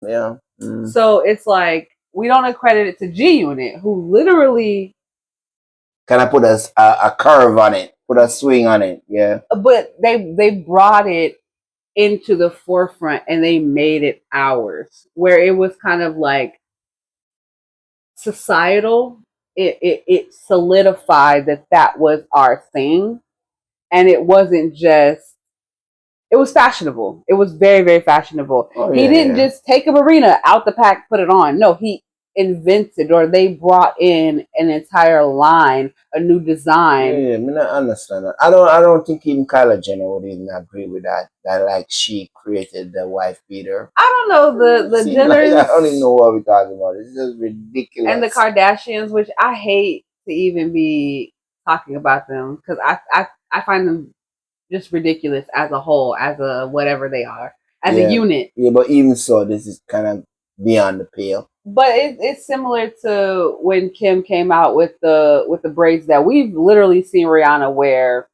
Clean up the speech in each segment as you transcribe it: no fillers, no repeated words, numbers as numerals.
Yeah. So it's like we don't accredit it to G Unit, who literally, Kind of put a curve on it, put a swing on it. Yeah. but they brought it into the forefront and they made it ours, where it was kind of like societal. It solidified that that was our thing, and it wasn't just. It was fashionable. It was very, very fashionable. Oh He yeah, didn't yeah. just take a marina out the pack, put it on. No, he invented, or they brought in an entire line, a new Yeah, design. yeah, I mean, I understand that. I don't think even Kylie Jenner would even agree with that. That like she created the wife beater. I don't know, the Seems like I Jenners don't even know what we're talking about. It's just and the ridiculous. Kardashians, which I hate to even be talking about them because I find them just ridiculous as a whole, as a whatever they are, as a Yeah, unit. yeah, but even so, this is kind of beyond the pale. But it's similar to when Kim came out with the braids that we've literally seen Rihanna wear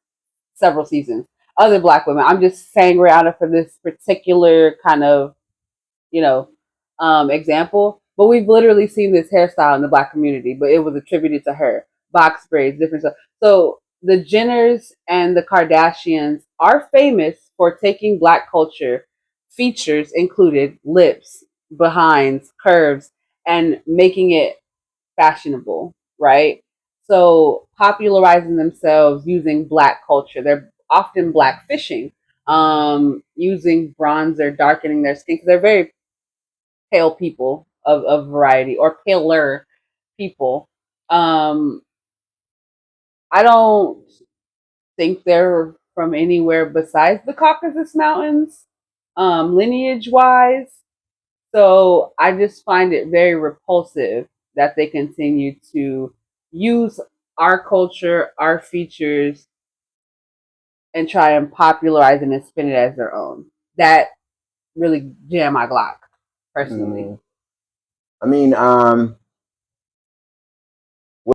several seasons. Other black women, I'm just saying Rihanna for this particular kind of you know example. But we've literally seen this hairstyle in the black community, but it was attributed to her. Box braids, different stuff. So the Jenners and the Kardashians are famous for taking black culture features included lips, behinds, curves, and making it fashionable, right? So popularizing themselves using black culture. They're often black fishing, using bronzer, darkening their skin because they're very pale people of variety or paler people. Um, I don't think they're from anywhere besides the Caucasus Mountains, lineage wise. So I just find it very repulsive that they continue to use our culture, our features, and try and popularize it and spin it as their own. That really jam my Glock, personally. Mm. I mean,